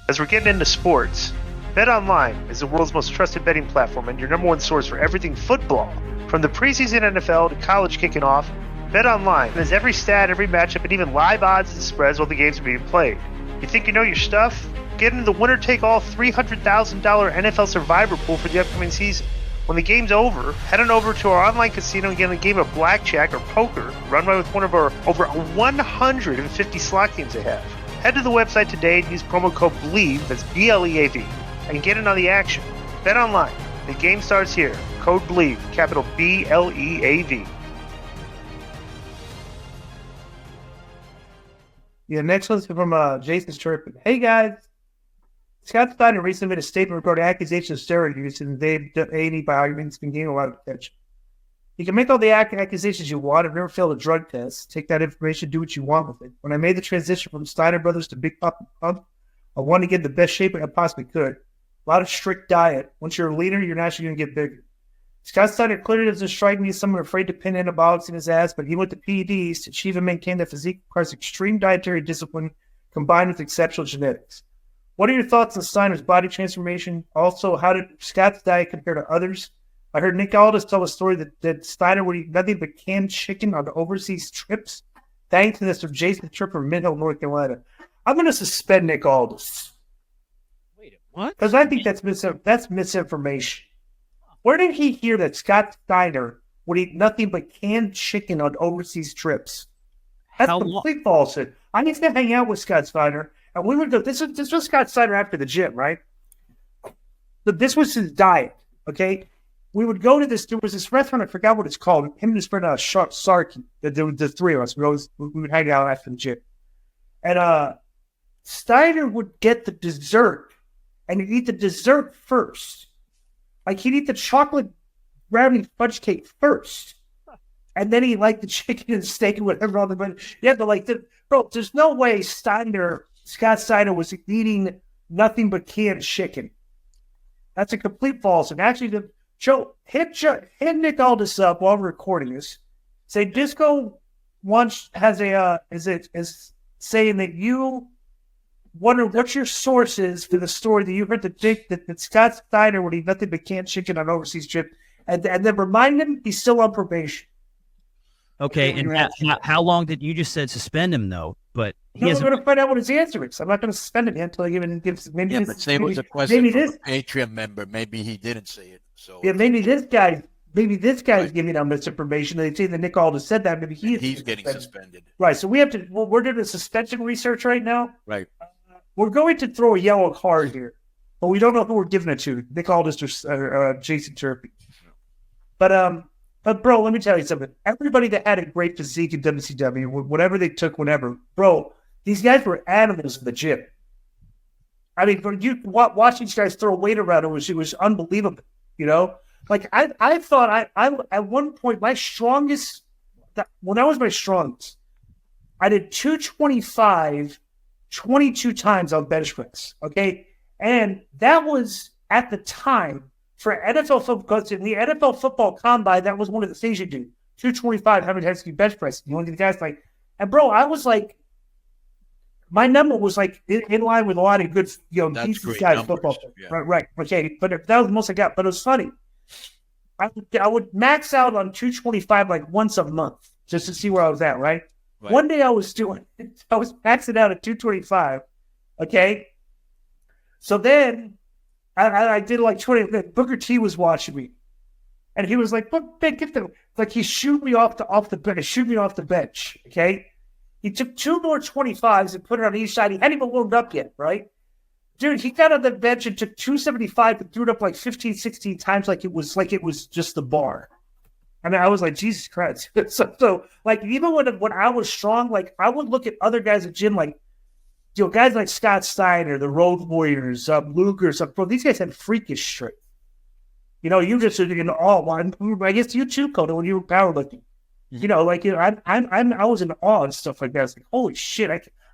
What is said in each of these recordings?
As we're getting into sports, BetOnline is the world's most trusted betting platform and your number one source for everything football. From the preseason NFL to college kicking off, BetOnline has every stat, every matchup, and even live odds and spreads while the games are being played. You think you know your stuff? Get into the winner-take-all $300,000 NFL Survivor pool for the upcoming season. When the game's over, head on over to our online casino and get a game of blackjack or poker run by with one of our over 150 slot games they have. Head to the website today and use promo code BLEAV, that's BLEAV, and get in on the action. Bet online. The game starts here. Code BLEAV, capital BLEAV. Yeah, next one's from Jason Turpin. Hey guys, Scott Steiner recently made a statement regarding accusations of steroid use and they've A&E by arguments been gaining a lot of attention. You can make all the accusations you want. I've never failed a drug test. Take that information, do what you want with it. When I made the transition from Steiner Brothers to Big Pop and Pump, I wanted to get in the best shape I possibly could. A lot of strict diet. Once you're a leaner, you're naturally going to get bigger. Scott Steiner clearly doesn't strike me as someone afraid to pin antibiotics in his ass, but he went to PEDs to achieve and maintain that physique requires extreme dietary discipline combined with exceptional genetics. What are your thoughts on Steiner's body transformation? Also, how did Scott's diet compare to others? I heard Nick Aldis tell a story that Steiner would eat nothing but canned chicken on overseas trips. Thanks to this from Jason Tripp from Mid-Hill, North Carolina. I'm going to suspend Nick Aldis. Wait, what? Because I think that's misinformation. Where did he hear that Scott Steiner would eat nothing but canned chicken on overseas trips? That's complete falsehood. I used to hang out with Scott Steiner, and we would go. This was Scott Steiner after the gym, right? But this was his diet, okay? We would go to this. There was this restaurant. I forgot what it's called. Him and his friend Sarky. The three of us. We would hang out after the gym, and Steiner would get the dessert, and he'd eat the dessert first. Like he'd eat the chocolate brownie fudge cake first, and then he'd like the chicken and steak and whatever other. But yeah, but bro, there's no way Scott Steiner was eating nothing but canned chicken. That's a complete false. And actually, hit Nick Aldis up while we're recording this. Say Disco once has is saying that you wonder what your source is for the story that you heard that Scott Steiner would eat nothing but canned chicken on overseas trip, and then remind him he's still on probation. Okay, and how long did you just said suspend him though? But we're going to find out what his answer is. I'm not going to suspend him until I gives. Maybe yeah, but say it was a question from a Patreon member. Maybe he didn't say it. So yeah, maybe this guy's right. Giving out misinformation. They say that Nick Aldis said that. Maybe he's getting suspended. Right. So we have to. Well, we're doing suspension research right now. Right. We're going to throw a yellow card here, but we don't know who we're giving it to. Nick Aldis or Jason Turpin. But bro, let me tell you something. Everybody that had a great physique in WCW, whatever they took, whatever, bro, these guys were animals in the gym. I mean, for you watching these guys throw weight around, it was unbelievable. You know, like I thought I at one point when I was my strongest, I did 225, 22 times on bench press. Okay, and that was at the time. For NFL football, because in the NFL football combine, that was one of the things you do. 225, having to have bench press. You want to get guys like, and bro, I was like, my number was like in line with a lot of good, decent guys football. Yeah. Right. Okay, but that was the most I got. But it was funny. I would max out on 225 like once a month just to see where I was at. Right. One day I was maxing out at 225. Okay. So then. I did like 20. Booker T was watching me, and he was like, "Man, get them!" Like he shoot me off the bench. Okay, he took two more 25s and put it on each side. He hadn't even warmed up yet, right? Dude, he got on the bench and took 275 and threw it up like 15, 16 times, like it was just the bar. I mean, I was like, Jesus Christ. so like even when I was strong, like I would look at other guys at gym like. Guys like Scott Steiner, the Road Warriors, Luger, bro, these guys had freakish strength. You just in awe. I guess you too, Coda, when you were powerlifting. I was in awe and stuff like that. I was like, holy shit,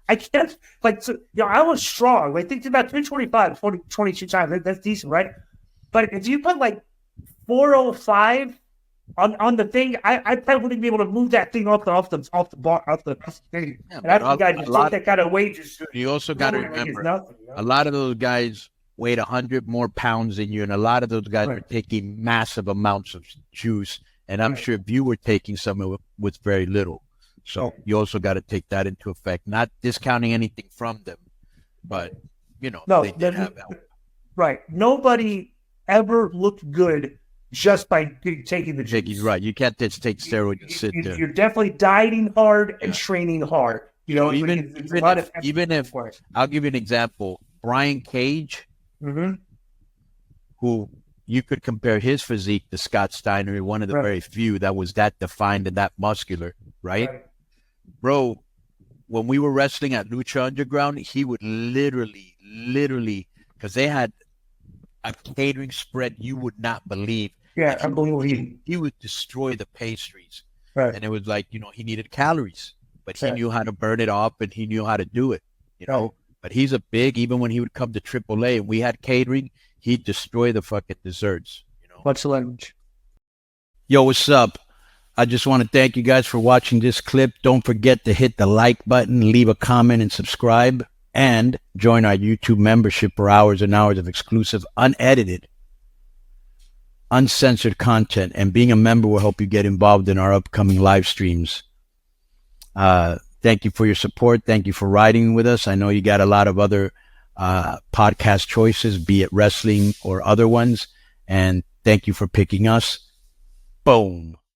I can't I was strong. I think about 225, 22 times. That's decent, right? But if you put like 405 On the thing, I probably wouldn't be able to move that thing off the thing. Yeah, And that's but the guy just take that kind of weight. Just you also got to like it's remember, nothing, you know? a lot of those guys weighed 100 more pounds than you, and a lot of those guys were taking massive amounts of juice. And I'm sure if you were taking some with very little. So you also got to take that into effect. Not discounting anything from them, but they did have help. Right. Nobody ever looked good just by taking the juice. Right. You can't just take steroids and sit there. You're definitely dieting hard and training hard. Even if I'll give you an example, Brian Cage, who you could compare his physique to Scott Steiner, one of the very few that was that defined and that muscular, right? Bro, when we were wrestling at Lucha Underground, he would literally, because they had a catering spread you would not believe. Yeah, unbelievable. He would destroy the pastries. Right. And it was like, he needed calories, but he knew how to burn it off and he knew how to do it, But he's even when he would come to AAA and we had catering, he'd destroy the fucking desserts, Much language. Yo, what's up? I just want to thank you guys for watching this clip. Don't forget to hit the like button, leave a comment, and subscribe. And join our YouTube membership for hours and hours of exclusive, unedited, uncensored content. And being a member will help you get involved in our upcoming live streams. Thank you for your support. Thank you for riding with us. I know you got a lot of other podcast choices, be it wrestling or other ones. And thank you for picking us. Boom.